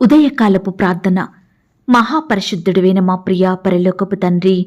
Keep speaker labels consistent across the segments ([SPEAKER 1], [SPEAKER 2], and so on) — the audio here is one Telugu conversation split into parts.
[SPEAKER 1] ఉదయకాలపు ప్రార్థన. మహాపరిశుద్ధుడైన మా ప్రియ పరలోకపు తండ్రి,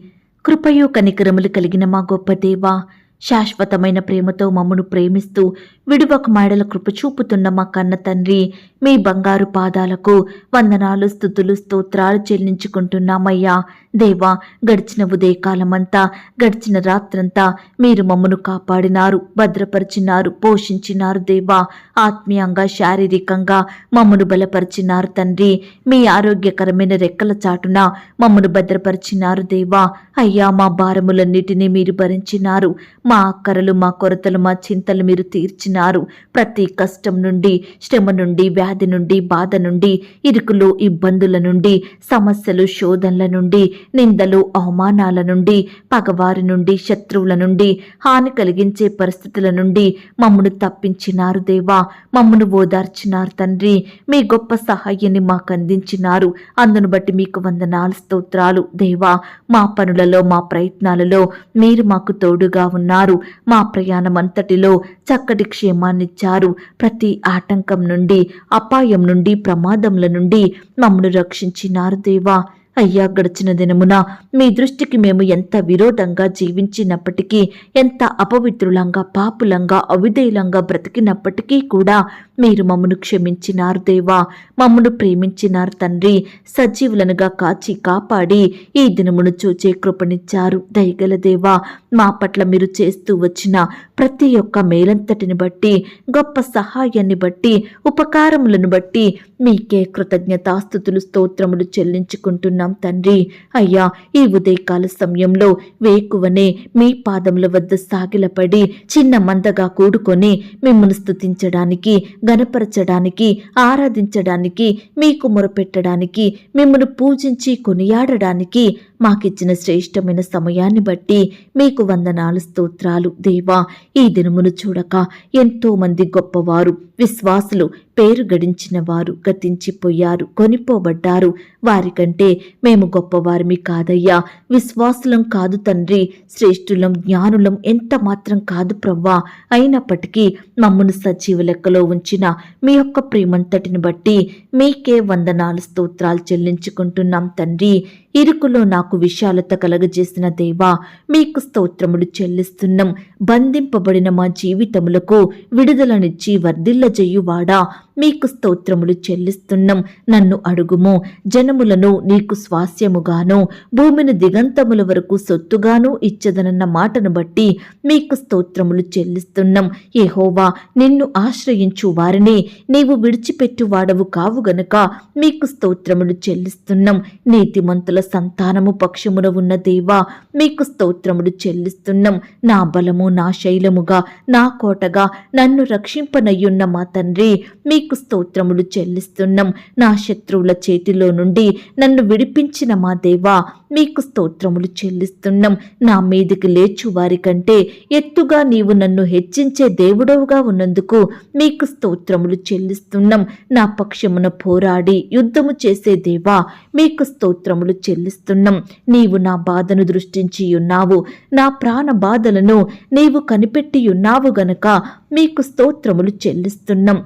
[SPEAKER 1] కృపయు కనికరములు కలిగిన మా గొప్ప దేవా, శాశ్వతమైన ప్రేమతో మమ్మను ప్రేమిస్తూ విడువక మాడల కృప చూపుతున్న మా కన్న తండ్రి, మీ బంగారు పాదాలకు వందనాలు, స్తుతులు, స్తోత్రాలు చెల్లించుకుంటున్నామయ్యా. దేవా, గడిచిన ఉదయకాలమంతా, గడిచిన రాత్రంతా మీరు మమ్మను కాపాడినారు, భద్రపరిచినారు, పోషించినారు. దేవా, ఆత్మీయంగా శారీరకంగా మమ్మను బలపరిచినారు తండ్రి. మీ ఆరోగ్యకరమైన రెక్కల చాటున మమ్మను భద్రపరిచినారు. దేవా అయ్యా, మా భారములన్నిటినీ మీరు భరించినారు. మా అక్కరలు, మా కొరతలు, మా చింతలు మీరు తీర్చినారు. ప్రతి కష్టం నుండి, శ్రమ నుండి, వ్యాధి నుండి, బాధ నుండి, ఇరుకులు, ఇబ్బందుల నుండి, సమస్యలు, శోధనల నుండి, నిందలు, అవమానాల నుండి, పగవారి నుండి, శత్రువుల నుండి, హాని కలిగించే పరిస్థితుల నుండి మమ్మను తప్పించినారు. దేవా, మమ్మను ఓదార్చినారు తండ్రి. మీ గొప్ప సహాయాన్ని మాకు అందించినారు. అందును బట్టి మీకు వందనాలు, స్తోత్రాలు. దేవా, మా పనులలో, మా ప్రయత్నాలలో మీరు మాకు తోడుగా ఉన్నారు. మా ప్రయాణం అంతటిలో చక్కటి క్షేమాన్నిచ్చారు. ప్రతి ఆటంకం నుండి, అపాయం నుండి, ప్రమాదముల నుండి మమ్మను రక్షించినారు. దేవా అయ్యా, గడిచిన దినమున మీ దృష్టికి మేము ఎంత విరోధంగా జీవించినప్పటికీ, ఎంత అపవిత్రులంగా, పాపులంగా, అవిధేయులంగా బ్రతికినప్పటికీ కూడా మీరు మమ్మను క్షమించినారు. దేవా, మమ్మను ప్రేమించినారు తండ్రి. సజీవులనుగా కాచి కాపాడి ఈ దినమును చూచే కృపనిచ్చారు. దయగల దేవా, మా పట్ల మీరు చేస్తూ వచ్చిన ప్రతి ఒక్క మేలంతటిని బట్టి, గొప్ప సహాయాన్ని బట్టి, ఉపకారములను బట్టి మీకే కృతజ్ఞతాస్తుతులు, స్తోత్రములు చెల్లించుకుంటున్నాం తండ్రి. అయ్యా, ఈ ఉదయకాల సమయంలో వేకువనే మీ పాదముల వద్ద సాగిలపడి చిన్న మందగా కూడుకొని మిమ్మల్ని స్తుతించడానికి, గణపరచడానికి, ఆరాధించడానికి, మీకు మొరపెట్టడానికి, మిమ్మల్ని పూజించి కొనియాడడానికి మాకిచ్చిన శ్రేష్టమైన సమయాన్ని బట్టి మీకు వందనాలు, స్తోత్రాలు. దేవా, ఈ దినమును చూడక ఎంతో మంది గొప్పవారు, విశ్వాసులు, పేరు గడించిన వారు గతించిపోయారు, కొనిపోబడ్డారు. వారికంటే మేము గొప్పవారిమి కాదయ్యా, విశ్వాసులం కాదు తండ్రి, శ్రేష్ఠులం, జ్ఞానులం ఎంత మాత్రం కాదు ప్రవ్వా. అయినప్పటికీ మమ్మను సజీవ లెక్కలో ఉంచిన మీ యొక్క ప్రేమంతటిని బట్టి మీకే వందనాలు, స్తోత్రాలు చెల్లించుకుంటున్నాం తండ్రి. ఇరుకులో నాకు విశాలత కలగజేసిన దేవా, మీకు స్తోత్రములు చెల్లిస్తున్నాం. బంధింపబడిన మా జీవితములకు విడుదలనిచ్చి వర్ధిల్లజేయువాడా, మీకు స్తోత్రములు చెల్లిస్తున్నాం. నన్ను అడుగుము, జనములను నీకు స్వాస్యముగాను, భూమిని దిగంతముల వరకు సొత్తుగాను ఇచ్చదనన్న మాటను బట్టి మీకు స్తోత్రములు చెల్లిస్తున్నాం. యెహోవా, నిన్ను ఆశ్రయించు వారిని నీవు విడిచిపెట్టువాడవు కావు గనుక మీకు స్తోత్రములు చెల్లిస్తున్నాం. నీతిమంతుల సంతానము పక్షమున ఉన్న దేవా, మీకు స్తోత్రములు చెల్లిస్తున్నాం. నా బలము, నా శైలముగా, నా కోటగా నన్ను రక్షింపనయ్యున్న మా తండ్రి, మీకు స్తోత్రములు చెల్లిస్తున్నాం. నా శత్రువుల చేతిలో నుండి నన్ను విడిపించిన మా దేవా, మీకు స్తోత్రములు చెల్లిస్తున్నాం. నా మీదికి లేచు వారి కంటే ఎత్తుగా నీవు నన్ను హెచ్చించే దేవుడవుగా ఉన్నందుకు మీకు స్తోత్రములు చెల్లిస్తున్నాం. నా పక్షమున పోరాడి యుద్ధము చేసే దేవా, మీకు స్తోత్రములు చెల్లిస్తున్నాం. నీవు నా బాధను దృష్టించి ఉన్నావు, నా ప్రాణ బాధలను నీవు కనిపెట్టి ఉన్నావు గనక మీకు స్తోత్రములు చెల్లిస్తున్నాం.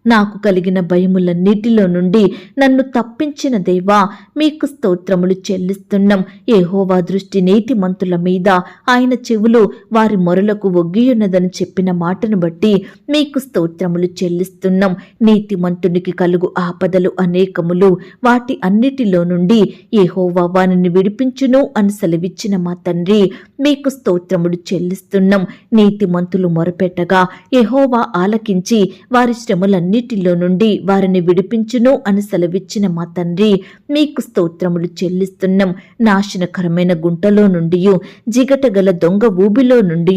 [SPEAKER 1] నాకు కలిగిన భయములన్నిటిలో నుండి నన్ను తప్పించిన దేవా, మీకు స్తోత్రములు చెల్లిస్తున్నాం. యెహోవా దృష్టి నీతిమంతుల మీద, ఆయన చెవులు వారి మొరలకు ఒగ్గియున్నదని చెప్పిన మాటను బట్టి మీకు స్తోత్రములు చెల్లిస్తున్నాం. నీతిమంతునికి కలుగు ఆపదలు అనేకములు, వాటి అన్నిటిలో నుండి యెహోవా వానిని విడిపించును అని సెలవిచ్చిన మా తండ్రి, మీకు స్తోత్రములు చెల్లిస్తున్నాం. నీతిమంతులు మొరపెట్టగా యెహోవా ఆలకించి వారి శ్రమలన్నిటిలో నుండి వారిని విడిపించును అని సెలవిచ్చిన మా తండ్రి, మీకు స్తోత్రములు చెల్లిస్తున్నాం. నాశనకరమైన గుంటలో నుండి, జిగటగల దొంగ ఊబిలో నుండి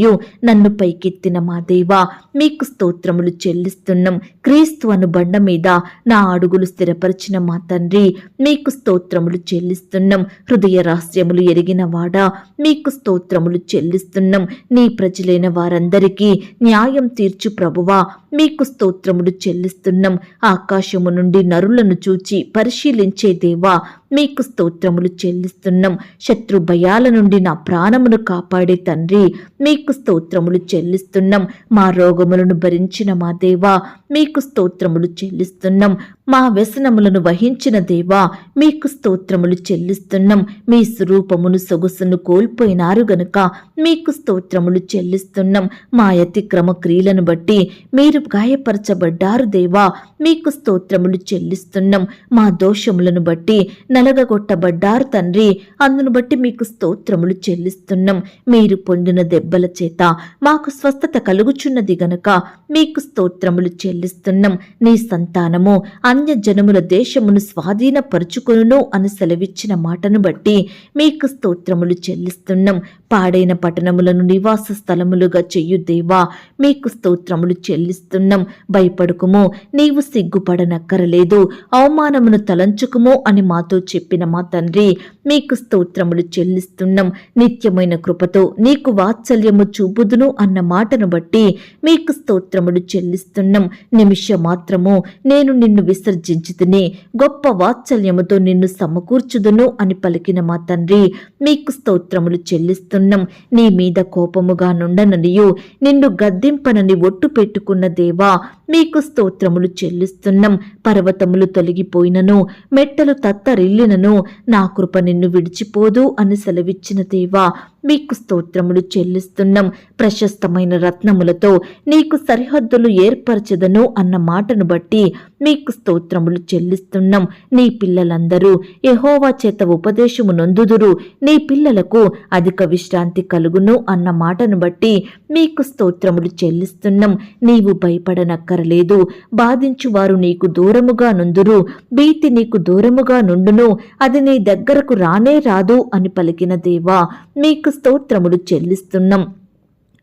[SPEAKER 1] నన్ను పైకెత్తిన మా దేవా, మీకు స్తోత్రములు చెల్లిస్తున్నాం. క్రీస్తు అను బండ మీద నా అడుగులు స్థిరపరిచిన మా తండ్రి, మీకు స్తోత్రములు చెల్లిస్తున్నాం. హృదయ రహస్యములు ఎరిగిన వాడా, మీకు స్తోత్రములు చెల్లిస్తున్నాం. నీ ప్రజలైన వారందరికీ న్యాయం తీర్చు ప్రభువా, మీకు స్తోత్రములు చెల్లిస్తున్నాం. ఆకాశము నుండి నరులను చూచి పరిశీలించే దేవా, మీకు స్తోత్రములు చెల్లిస్తున్నాం. శత్రు భయాల నుండి నా ప్రాణమును కాపాడే తండ్రి మీకు స్తోత్రములు చెల్లిస్తున్నాం. మా రోగములను భరించిన మా దేవా మీకు స్తోత్రములు చెల్లిస్తున్నాం. మా వ్యసనములను వహించిన దేవా మీకు స్తోత్రములు చెల్లిస్తున్నాం. మీ స్వరూపమును సొగసును కోల్పోయినారు గనుక మీకు స్తోత్రములు చెల్లిస్తున్నాం. మా అతిక్రమ క్రియలను బట్టి మీరు గాయపరచబడ్డారు దేవా మీకు స్తోత్రములు చెల్లిస్తున్నాం. మా దోషములను బట్టి నలగగొట్టబడ్డారు తండ్రి అందును బట్టి మీకు స్తోత్రములు చెల్లిస్తున్నాం. మీరు పొందిన దెబ్బల చేత మాకు స్వస్థత కలుగుచున్నది గనుక మీకు స్తోత్రములు చెల్లిస్తున్నాం. నీ సంతానము అన్యజనముల దేశమును స్వాధీనపరుచుకొనును అని సెలవిచ్చిన మాటను బట్టి మీకు స్తోత్రములు చెల్లిస్తున్నాం. పాడైన పట్టణములను నివాస స్థలములుగా చెయ్యు దేవా మీకు స్తోత్రములు చెల్లిస్తున్నాం. భయపడుకుము, నీవు సిగ్గుపడనక్కరలేదు, అవమానమును తలంచుకుము అని మాతో చెప్పిన మా తండ్రి మీకు స్తోత్రములు చెల్లిస్తున్నాం. నిత్యమైన కృపతో నీకు వాత్సల్యము చూపుదును అన్న మాటను బట్టి మీకు స్తోత్రములు చెల్లిస్తున్నాం. నిమిష మాత్రము నేను నిన్ను విసర్జించుతుని గొప్ప వాత్సల్యముతో నిన్ను సమకూర్చుదును అని పలికిన మా తండ్రి మీకు స్తోత్రములు చెల్లిస్తున్నాం. నీ మీద కోపముగా నుండననియు నిన్ను గద్దింపనని ఒట్టు పెట్టుకున్న దేవా మీకు స్తోత్రములు చెల్లిస్తున్నాం. పర్వతములు తొలగిపోయినను మెట్టలు తత్తరిల్లినను నా కృప నిన్ను విడిచిపోదు అని సెలవిచ్చిన దేవా మీకు స్తోత్రములు చెల్లిస్తున్నాం. ప్రశస్తమైన రత్నములతో నీకు సరిహద్దులు ఏర్పరచదను అన్న మాటను బట్టి మీకు స్తోత్రములు చెల్లిస్తున్నాం. నీ పిల్లలందరూ యెహోవా చేత ఉపదేశము నొందుదురు, నీ పిల్లలకు అధిక విశ్రాంతి కలుగును అన్న మాటను బట్టి మీకు స్తోత్రములు చెల్లిస్తున్నాం. నీవు భయపడనక్కరలేదు, బాధించువారు నీకు దూరముగా నుందురు, భీతి నీకు దూరముగా నుండును, అది నీ దగ్గరకు రానే రాదు అని పలికిన దేవా మీకు స్తోత్రములు చెల్లిస్తున్నాం.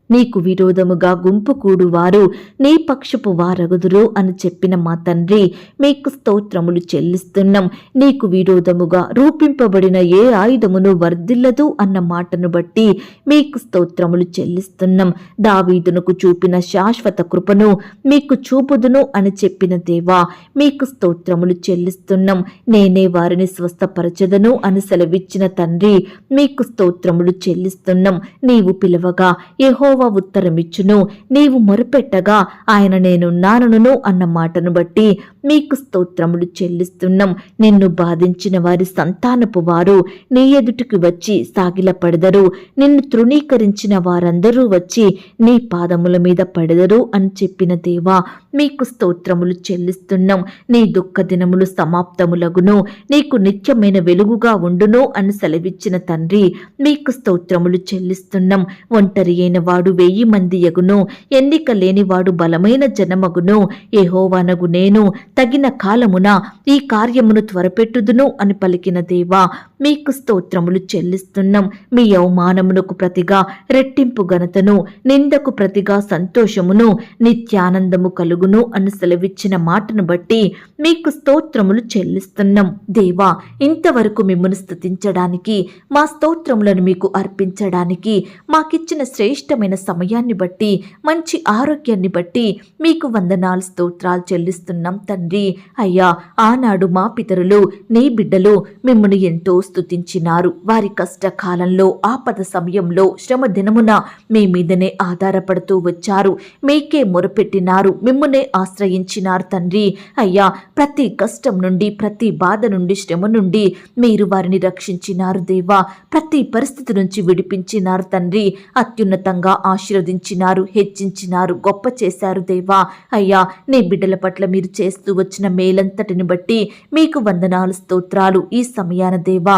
[SPEAKER 1] నీకు విరోధముగా గుంపు కూడువారు నీ పక్షపు వారగుదురు అని చెప్పిన మా తండ్రి మీకు స్తోత్రములు చెల్లిస్తున్నాం. నీకు విరోధముగా రూపింపబడిన ఏ ఆయుధమును వర్ధిల్లదు అన్న మాటను బట్టి మీకు స్తోత్రములు చెల్లిస్తున్నాం. దావీదునకు చూపిన శాశ్వత కృపను మీకు చూపుదును అని చెప్పిన దేవా మీకు స్తోత్రములు చెల్లిస్తున్నాం. నేనే వారిని స్వస్థపరచదను అని సెలవిచ్చిన తండ్రి మీకు స్తోత్రములు చెల్లిస్తున్నాం. నీవు పిలవగా యెహోవా ఉత్తరమిచ్చును, నీవు మొరపెట్టగా ఆయన నేనున్నానను అన్న మాటను బట్టి మీకు స్తోత్రములు చెల్లిస్తున్నాం. నిన్ను బాధించిన వారి సంతానపు వారు నీ ఎదుటికి వచ్చి సాగిలపడెదరు, నిన్ను తృణీకరించిన వారందరూ వచ్చి నీ పాదముల మీద పడెదరు అని చెప్పిన దేవా మీకు స్తోత్రములు చెల్లిస్తున్నాం. నీ దుఃఖ దినములు సమాప్తములగును, నీకు నిత్యమైన వెలుగుగా ఉండును అని సెలవిచ్చిన తండ్రి మీకు స్తోత్రములు చెల్లిస్తున్నాం. ఒంటరి అయిన వాడు 1000 మంది యగును, ఎన్నిక లేనివాడు బలమైన జనమగును. యెహోవానగు నేను తగిన కాలమున ఈ కార్యమును త్వరపెట్టుదును అని పలికిన దేవా మీకు స్తోత్రములు చెల్లిస్తున్నాం. మీ అవమానమునకు ప్రతిగా రెట్టింపు ఘనతను, నిందకు ప్రతిగా సంతోషమును, నిత్యానందము కలుగును అని సెలవిచ్చిన మాటను బట్టి మీకు స్తోత్రములు చెల్లిస్తున్నాం. దేవా ఇంతవరకు మిమ్మల్ని స్తుతించడానికి, మా స్తోత్రములను మీకు అర్పించడానికి మాకిచ్చిన శ్రేష్టమైన సమయాన్ని బట్టి, మంచి ఆరోగ్యాన్ని బట్టి మీకు వందనాలు స్తోత్రాలు చెల్లిస్తున్నాం తండ్రి. అయ్యా ఆనాడు మా పితరులు నీ బిడ్డలు మిమ్మల్ని ఎంతో స్తుతించినారు. వారి కష్టకాలంలో, ఆపద సమయంలో, శ్రమ దినమున మీ మీదనే ఆధారపడుతూ వచ్చారు. మీకే మొరపెట్టినారు, మిమ్మల్నే ఆశ్రయించినారు తండ్రి. అయ్యా ప్రతి కష్టం నుండి, ప్రతి బాధ నుండి, శ్రమ నుండి మీరు వారిని రక్షించినారు దేవా. ప్రతి పరిస్థితి నుంచి విడిపించినారు తండ్రి. అత్యున్నతంగా ఆశీర్వదించినారు, హెచ్చించినారు, గొప్ప చేశారు దేవా. అయ్యా నీ బిడ్డల పట్ల మీరు చేస్తూ వచ్చిన మేలంతటిని బట్టి మీకు వందనాలు స్తోత్రాలు. ఈ సమయాన దేవా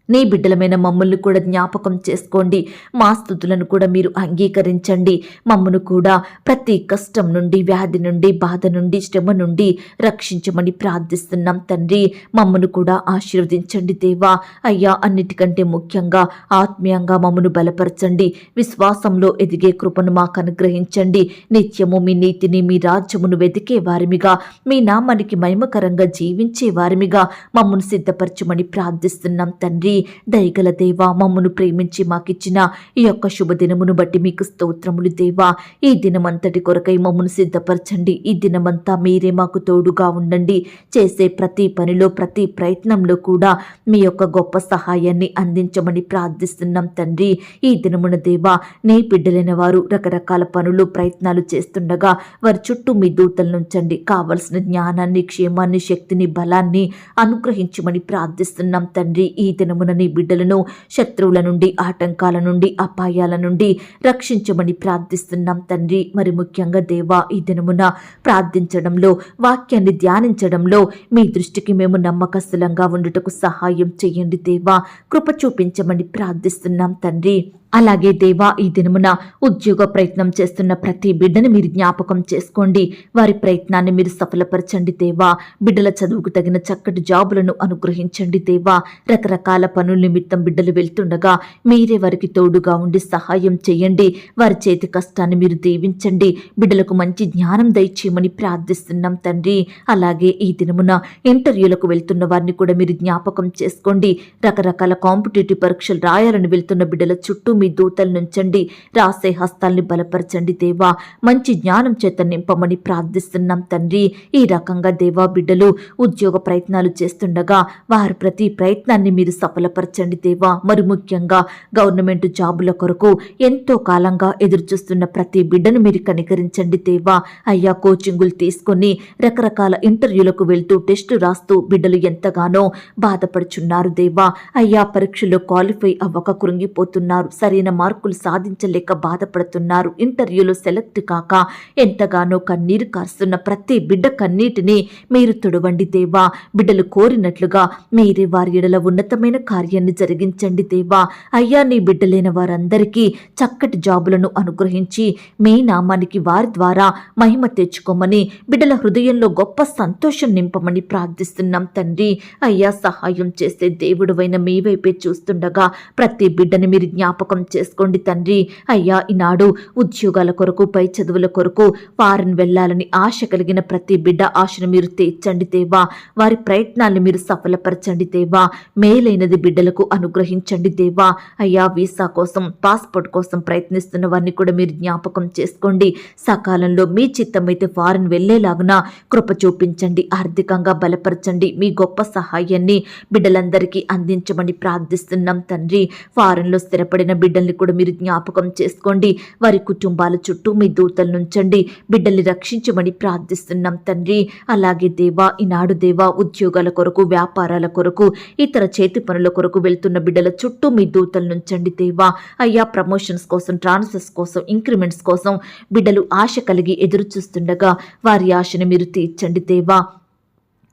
[SPEAKER 1] నీ బిడ్డలమైన మమ్మల్ని కూడా జ్ఞాపకం చేసుకోండి. మా స్తుతులను కూడా మీరు అంగీకరించండి. మమ్మను కూడా ప్రతి కష్టం నుండి, వ్యాధి నుండి, బాధ నుండి, శ్రమ నుండి రక్షించమని ప్రార్థిస్తున్నాం తండ్రి. మమ్మను కూడా ఆశీర్వదించండి దేవా. అయ్యా అన్నిటికంటే ముఖ్యంగా ఆత్మీయంగా మమ్మను బలపరచండి. విశ్వాసంలో ఎదిగే కృపను మాకు అనుగ్రహించండి. నిత్యము మీ నీతిని, మీ రాజ్యమును వెతికే వారిమిగా, మీ నామానికి మహిమకరంగా జీవించే వారిమిగా మమ్మను సిద్ధపరచమని ప్రార్థిస్తున్నాం తండ్రి. దయగల దేవా, మమ్మను ప్రేమించి మాకిచ్చిన ఈ యొక్క శుభదినమును బట్టి మీకు స్తోత్రములు దేవా. ఈ దినమంతటి కొరకై మమ్మను సిద్ధపరచండి. ఈ దినమంతా మీరే మాకు తోడుగా ఉండండి. చేసే ప్రతి పనిలో, ప్రతి ప్రయత్నంలో కూడా మీ యొక్క గొప్ప సహాయాన్ని అందించమని ప్రార్థిస్తున్నాం తండ్రి. ఈ దినమున దేవా, నీ బిడ్డలైన వారు రకరకాల పనులు, ప్రయత్నాలు చేస్తుండగా వారి చుట్టూ మీ దూతలను ఉంచండి. కావలసిన జ్ఞానాన్ని, క్షేమాన్ని, శక్తిని, బలాన్ని అనుగ్రహించమని ప్రార్థిస్తున్నాం తండ్రి. ఈ దినమున నీ బిడ్డలను శత్రువుల నుండి, ఆటంకాల నుండి, అపాయాల నుండి రక్షించమని ప్రార్థిస్తున్నాం తండ్రి. మరి ముఖ్యంగా దేవా, ఈ దినమున ప్రార్థించడంలో, వాక్యాన్ని ధ్యానించడంలో మీ దృష్టికి మేము నమ్మకస్తులంగా ఉండుటకు సహాయం చేయండి దేవా. కృప చూపించమని ప్రార్థిస్తున్నాం తండ్రి. అలాగే దేవా, ఈ దినమున ఉద్యోగ ప్రయత్నం చేస్తున్న ప్రతి బిడ్డను మీరు జ్ఞాపకం చేసుకోండి. వారి ప్రయత్నాన్ని మీరు సఫలపరచండి దేవా. బిడ్డల చదువుకు తగిన చక్కటి జాబులను అనుగ్రహించండి దేవా. రకరకాల పనుల నిమిత్తం బిడ్డలు వెళ్తుండగా మీరే వారికి తోడుగా ఉండి సహాయం చేయండి. వారి చేతి కష్టాన్ని మీరు దీవించండి. బిడ్డలకు మంచి జ్ఞానం దయచేయమని ప్రార్థిస్తున్నాం తండ్రి. అలాగే ఈ దినమున ఇంటర్వ్యూలకు వెళ్తున్న వారిని కూడా మీరు జ్ఞాపకం చేసుకోండి. రకరకాల కాంపిటేటివ్ పరీక్షలు రాయాలని వెళ్తున్న బిడ్డల చుట్టూ మీ దూతలు నుంచండి. రాసే హస్తాల్ని బలపరచండి దేవా. మంచి జ్ఞానం చేత నింపమని ప్రార్థిస్తున్నాం తండ్రి. ఈ రకంగా దేవా, బిడ్డలు ఉద్యోగ ప్రయత్నాలు చేస్తుండగా వారి ప్రతి ప్రయత్నాన్ని మీరు సఫలపరచండి దేవా. మరి ముఖ్యంగా గవర్నమెంట్ జాబుల కొరకు ఎంతో కాలంగా ఎదురుచూస్తున్న ప్రతి బిడ్డను మీరు కనికరించండి దేవా. అయ్యా, కోచింగులు తీసుకొని రకరకాల ఇంటర్వ్యూలకు వెళ్తూ టెస్టు రాస్తూ బిడ్డలు ఎంతగానో బాధపడుచున్నారు దేవా. అయ్యా, పరీక్షలో క్వాలిఫై అవ్వక కృంగిపోతున్నారు. సరైన మార్కులు సాధించలేక బాధపడుతున్నారు. ఇంటర్వ్యూలో సెలెక్ట్ కాక ఎంతగానో కన్నీరు కారుస్తున్న ప్రతి బిడ్డ కన్నీటిని మీరు తుడవండి దేవా. బిడ్డలు కోరినట్లుగా మీరే వారి ఎడల ఉన్నతమైన కార్యాన్ని జరిగించండి దేవా. అయ్యా, నీ బిడ్డలైన వారందరికీ చక్కటి జాబులను అనుగ్రహించి మీ నామానికి వారి ద్వారా మహిమ తెచ్చుకోమని, బిడ్డల హృదయంలో గొప్ప సంతోషం నింపమని ప్రార్థిస్తున్నాం తండ్రి. అయ్యా, సహాయం చేసే దేవుడువైన మీ వైపే చూస్తుండగా ప్రతి బిడ్డని మీరు జ్ఞాపకం చేసుకోండి తండ్రి. అయ్యా, ఈనాడు ఉద్యోగాల కొరకు, పై చదువుల కొరకు ఫారెన్ వెళ్లాలని ఆశ కలిగిన ప్రతి బిడ్డ ఆశను మీరు తీర్చండి దేవా. వారి ప్రయత్నాన్ని మీరు సఫలపరచండి దేవా. మేలైనది బిడ్డలకు అనుగ్రహించండి దేవా. అయ్యా, వీసా కోసం, పాస్పోర్ట్ కోసం ప్రయత్నిస్తున్న వారిని కూడా మీరు జ్ఞాపకం చేసుకోండి. సకాలంలో మీ చిత్తమైతే ఫారెన్ వెళ్లేలాగున కృప చూపించండి. ఆర్థికంగా బలపరచండి. మీ గొప్ప సహాయాన్ని బిడ్డలందరికీ అందించమని ప్రార్థిస్తున్నాం తండ్రి. ఫారెన్లో స్థిరపడిన బిడ్డల్ని కూడా మీరు జ్ఞాపకం చేసుకోండి. వారి కుటుంబాల చుట్టూ మీ దూతలు నుంచండి. బిడ్డల్ని రక్షించమని ప్రార్థిస్తున్నాం తండ్రి. అలాగే దేవా, ఈనాడు దేవా, ఉద్యోగాల కొరకు, వ్యాపారాల కొరకు, ఇతర చేతి పనుల కొరకు వెళ్తున్న బిడ్డల చుట్టూ మీ దూతలు నుంచండి దేవా. అయ్యా, ప్రమోషన్స్ కోసం, ట్రాన్స్ఫర్స్ కోసం, ఇంక్రిమెంట్స్ కోసం బిడ్డలు ఆశ కలిగి ఎదురు చూస్తుండగా వారి ఆశను మీరు తీర్చండి దేవా.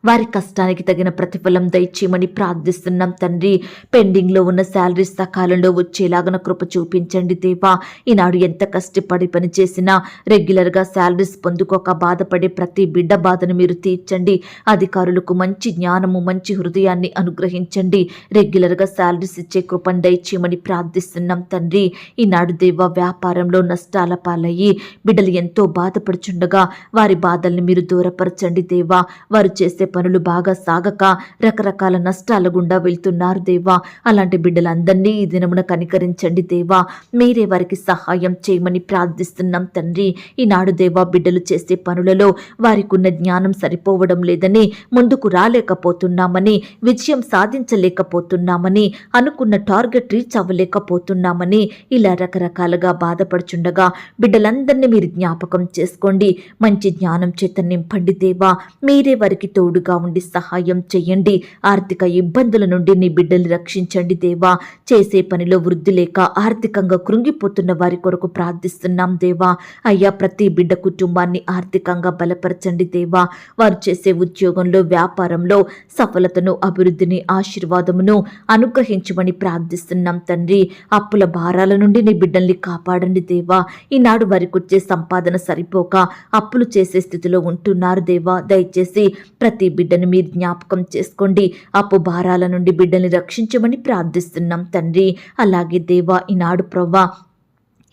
[SPEAKER 1] వారి కష్టానికి తగిన ప్రతిఫలం దయచేయమని ప్రార్థిస్తున్నాం తండ్రి. పెండింగ్లో ఉన్న శాలరీస్ సకాలంలో వచ్చేలాగన కృప చూపించండి దేవా. ఈనాడు ఎంత కష్టపడి పని చేసినా రెగ్యులర్గా శాలరీస్ పొందుకోక బాధపడే ప్రతి బిడ్డ బాధను మీరు తీర్చండి. అధికారులకు మంచి జ్ఞానము, మంచి హృదయాన్ని అనుగ్రహించండి. రెగ్యులర్గా శాలరీస్ ఇచ్చే కృపను దయచేయమని ప్రార్థిస్తున్నాం తండ్రి. ఈనాడు దేవా, వ్యాపారంలో నష్టాల పాలయ్యి బిడ్డలు ఎంతో బాధపడుచుండగా వారి బాధల్ని మీరు దూరపరచండి దేవా. వారు చేసే పనులు బాగా సాగక రకరకాల నష్టాల గుండా వెళ్తున్నారు దేవా. అలాంటి బిడ్డలందరినీ ఈ దినమున కనికరించండి దేవా. మీరే వారికి సహాయం చేయమని ప్రార్థిస్తున్నాం తండ్రి. ఈనాడు దేవా, బిడ్డలు చేసే పనులలో వారికి ఉన్న జ్ఞానం సరిపోవడం లేదని, ముందుకు రాలేకపోతున్నామని, విజయం సాధించలేకపోతున్నామని, అనుకున్న టార్గెట్ రీచ్ అవ్వలేకపోతున్నామని ఇలా రకరకాలుగా బాధపడుచుండగా బిడ్డలందరినీ మీరు జ్ఞాపకం చేసుకోండి. మంచి జ్ఞానం చేత నింపండి దేవా. మీరే వారికి తోడుగా ఉండి సహాయం చేయండి. ఆర్థిక ఇబ్బందుల నుండి నీ బిడ్డల్ని రక్షించండి దేవా. చేసే పనిలో వృద్ధి లేక ఆర్థికంగా కృంగిపోతున్న వారి కొరకు ప్రార్థిస్తున్నాం దేవా. అయ్యా, ప్రతి బిడ్డ కుటుంబాన్ని ఆర్థికంగా బలపరచండి దేవా. వారు చేసే ఉద్యోగంలో, వ్యాపారంలో సఫలతను, అభివృద్ధిని, ఆశీర్వాదమును అనుగ్రహించమని ప్రార్థిస్తున్నాం తండ్రి. అప్పుల భారాల నుండి నీ బిడ్డల్ని కాపాడండి దేవా. ఈనాడు వారికి వచ్చే సంపాదన సరిపోక అప్పులు చేసే స్థితిలో ఉంటున్నారు దేవా. దయచేసి ప్రతి బిడ్డను మీరు జ్ఞాపకం చేసుకోండి. అప్పు భారాల నుండి బిడ్డల్ని రక్షించమని ప్రార్థిస్తున్నాం తండ్రి. అలాగే దేవా, ఈనాడు ప్రవ్వా,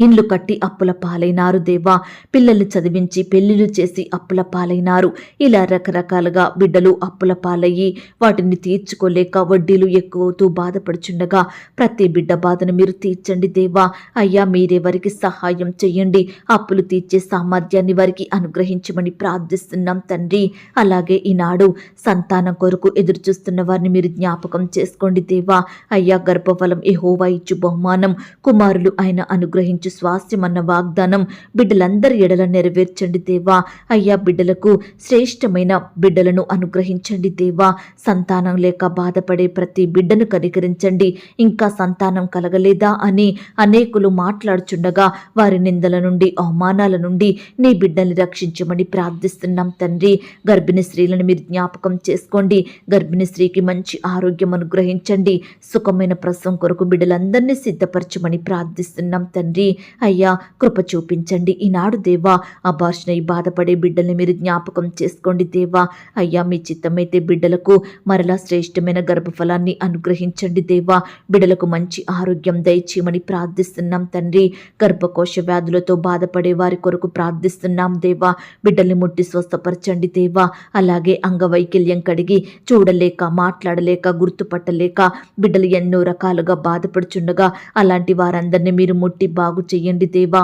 [SPEAKER 1] ఇండ్లు కట్టి అప్పుల పాలైనారు దేవా. పిల్లల్ని చదివించి పెళ్లిళ్ళు చేసి అప్పుల పాలైనారు. ఇలా రకరకాలుగా బిడ్డలు అప్పుల పాలయ్యి వాటిని తీర్చుకోలేక వడ్డీలు ఎక్కువవుతూ బాధపడుచుండగా ప్రతి బిడ్డ బాధను మీరు తీర్చండి దేవా. అయ్యా, మీరే వారికి సహాయం చెయ్యండి. అప్పులు తీర్చే సామర్థ్యాన్ని వారికి అనుగ్రహించమని ప్రార్థిస్తున్నాం తండ్రి. అలాగే ఈనాడు సంతానం కొరకు ఎదురు చూస్తున్న వారిని మీరు జ్ఞాపకం చేసుకోండి దేవా. అయ్యా, గర్భఫలం యెహోవా ఇచ్చు బహుమానం, కుమారులు ఆయన అనుగ్రహించు స్వాస్థ్యమన్న వాగ్దానం బిడ్డలందరి ఎడల నెరవేర్చండి దేవా. అయ్యా, బిడ్డలకు శ్రేష్టమైన బిడ్డలను అనుగ్రహించండి దేవా. సంతానం లేక బాధపడే ప్రతి బిడ్డను కనికరించండి. ఇంకా సంతానం కలగలేదా అని అనేకులు మాట్లాడుచుండగా వారి నిందల నుండి అవమానాల నుండి నీ బిడ్డల్ని రక్షించమని ప్రార్థిస్తున్నాం తండ్రి. గర్భిణీ స్త్రీలను మీరు జ్ఞాపకం చేసుకోండి. గర్భిణీ స్త్రీకి మంచి ఆరోగ్యం అనుగ్రహించండి. సుఖమైన ప్రసవం కొరకు బిడ్డలందరినీ సిద్ధపరచమని ప్రార్థిస్తున్నాం తండ్రి. అయ్యా, కృప చూపించండి ఈనాడు దేవా. అబార్షణై బాధపడే బిడ్డల్ని మీరు జ్ఞాపకం చేసుకోండి దేవా. అయ్యా, మీ చిత్తమైతే బిడ్డలకు మరలా శ్రేష్టమైన గర్భఫలాన్ని అనుగ్రహించండి దేవా. బిడ్డలకు మంచి ఆరోగ్యం దయచేయమని ప్రార్థిస్తున్నాం తండ్రి. గర్భకోశ వ్యాధులతో బాధపడే వారి కొరకు ప్రార్థిస్తున్నాం దేవా. బిడ్డల్ని ముట్టి స్వస్థపరచండి దేవా. అలాగే అంగవైకల్యం కడిగి చూడలేక మాట్లాడలేక గుర్తుపట్టలేక బిడ్డలు ఎన్నో రకాలుగా బాధపడుచుండగా అలాంటి వారందరినీ మీరు ముట్టి బాగు చెయ్యండి దేవా.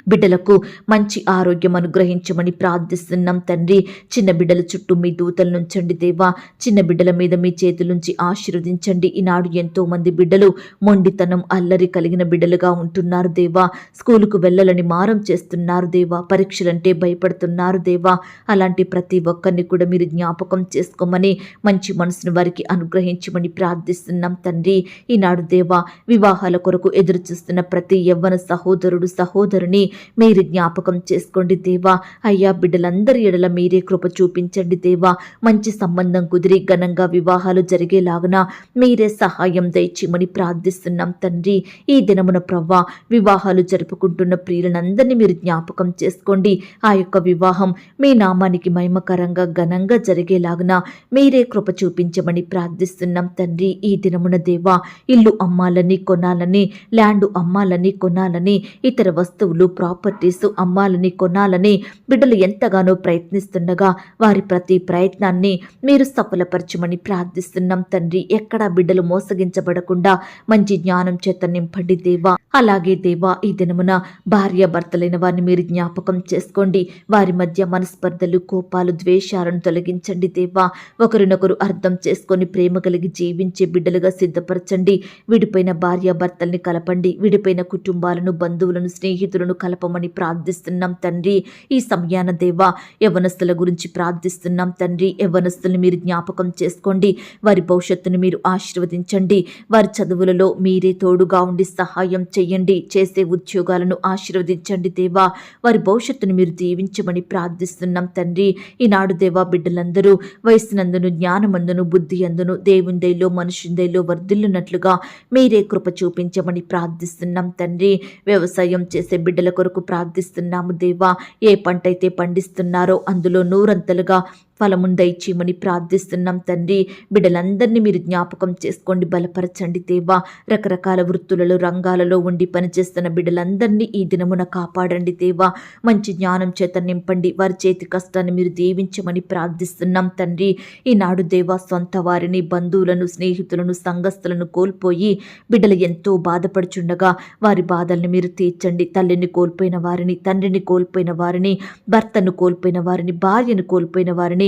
[SPEAKER 1] బిడ్డలకు మంచి ఆరోగ్యం అనుగ్రహించమని ప్రార్థిస్తున్నాం తండ్రి. చిన్న బిడ్డల చుట్టూ మీ దూతలు నుంచండి దేవా. చిన్న బిడ్డల మీద మీ చేతులుంచి ఆశీర్వదించండి. ఈనాడు ఎంతో మంది బిడ్డలు మొండితనం అల్లరి కలిగిన బిడ్డలుగా ఉంటున్నారు దేవా. స్కూలుకు వెళ్ళాలని మారం చేస్తున్నారు దేవా. పరీక్షలంటే భయపడుతున్నారు దేవా. అలాంటి ప్రతి ఒక్కరిని కూడా మీరు జ్ఞాపకం చేసుకోమని మంచి మనసును వారికి అనుగ్రహించమని ప్రార్థిస్తున్నాం తండ్రి. ఈనాడు దేవా, వివాహాల కొరకు ఎదురు చూస్తున్న ప్రతి యవ్వన సహోదరుడు సహోదరుని మీరు జ్ఞాపకం చేసుకోండి దేవా. అయ్యా, బిడ్డలందరి ఎడల మీరే కృప చూపించండి దేవా. మంచి సంబంధం కుదిరి ఘనంగా వివాహాలు జరిగేలాగున మీరే సహాయం దయచేయమని ప్రార్థిస్తున్నాం తండ్రి. ఈ దినమున ప్రవ్వా, వివాహాలు జరుపుకుంటున్న ప్రియులందరినీ మీరు జ్ఞాపకం చేసుకోండి. ఆ యొక్క వివాహం మీ నామానికి మహిమకరంగా ఘనంగా జరిగేలాగున మీరే కృప చూపించమని ప్రార్థిస్తున్నాం తండ్రి. ఈ దినమున దేవా, ఇల్లు అమ్మాలని కొనాలని, ల్యాండ్ అమ్మాలని కొనాలని, ఇతర వస్తువులు ప్రాపర్టీస్ అమ్మాలని కొనాలని బిడ్డలు ఎంతగానో ప్రయత్నిస్తుండగా వారి ప్రతి ప్రయత్నాన్ని మీరు సఫలపరచమని ప్రార్థిస్తున్నాం తండ్రి. ఎక్కడా బిడ్డలు మోసగించబడకుండా మంచి జ్ఞానం చేత నింపండి దేవా. అలాగే దేవా, ఈ దినమున భార్య భర్తలైన వారిని మీరు జ్ఞాపకం చేసుకోండి. వారి మధ్య మనస్పర్ధలు, కోపాలు, ద్వేషాలను తొలగించండి దేవా. ఒకరినొకరు అర్థం చేసుకొని ప్రేమ కలిగి జీవించే బిడ్డలుగా సిద్ధపరచండి. విడిపోయిన భార్య భర్తల్ని కలపండి. విడిపోయిన కుటుంబాలను, బంధువులను, స్నేహితులను కలపమని ప్రార్థిస్తున్నాం తండ్రి. ఈ సమయాన దేవా, యవ్వనస్తుల గురించి ప్రార్థిస్తున్నాం తండ్రి. యవ్వనస్తుల్ని మీరు జ్ఞాపకం చేసుకోండి. వారి భవిష్యత్తును మీరు ఆశీర్వదించండి. వారి చదువులలో మీరే తోడుగా ఉండి సహాయం చేయండి. చేసే ఉద్యోగాలను ఆశీర్వదించండి దేవా. వారి భవిష్యత్తును మీరు దీవించమని ప్రార్థిస్తున్నాం తండ్రి. ఈనాడు దేవా, బిడ్డలందరూ వయస్సునందును, జ్ఞానమందును, బుద్ధి అందును దేవుని దయలో మనుషుని దయలో వర్ధిల్లున్నట్లుగా మీరే కృప చూపించమని ప్రార్థిస్తున్నాం తండ్రి. వ్యవసాయం చేసే బిడ్డల కొరకు ప్రార్థిస్తున్నాము దేవా. ఏ పంట అయితే పండిస్తున్నారో అందులో నూరంతలుగా ఫలమును దయచేయమని ప్రార్థిస్తున్నాం తండ్రి. బిడ్డలందరినీ మీరు జ్ఞాపకం చేసుకోండి, బలపరచండి దేవా. రకరకాల వృత్తులలో, రంగాలలో ఉండి పనిచేస్తున్న బిడ్డలందరినీ ఈ దినమున కాపాడండి దేవా. మంచి జ్ఞానం చేత నింపండి. వారి చేతి కష్టాన్ని మీరు దీవించమని ప్రార్థిస్తున్నాం తండ్రి. ఈనాడు దేవా, సొంత వారిని, బంధువులను, స్నేహితులను, సంఘస్థులను కోల్పోయి బిడ్డలు ఎంతో బాధపడుచుండగా వారి బాధల్ని మీరు తీర్చండి. తల్లిని కోల్పోయిన వారిని, తండ్రిని కోల్పోయిన వారిని, భర్తను కోల్పోయిన వారిని, భార్యను కోల్పోయిన వారిని,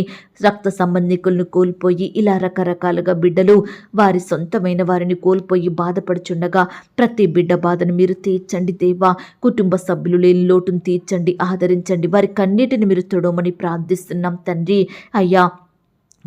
[SPEAKER 1] రక్త సంబంధికులను కోల్పోయి ఇలా రకరకాలుగా బిడ్డలు వారి సొంతమైన వారిని కోల్పోయి బాధపడుచుండగా ప్రతి బిడ్డ బాధను మీరు తీర్చండి దేవా. కుటుంబ సభ్యులు లేని లోటును తీర్చండి, ఆదరించండి. వారి కన్నీటిని మీరు తొడమని ప్రార్థిస్తున్నాం తండ్రి. అయ్యా,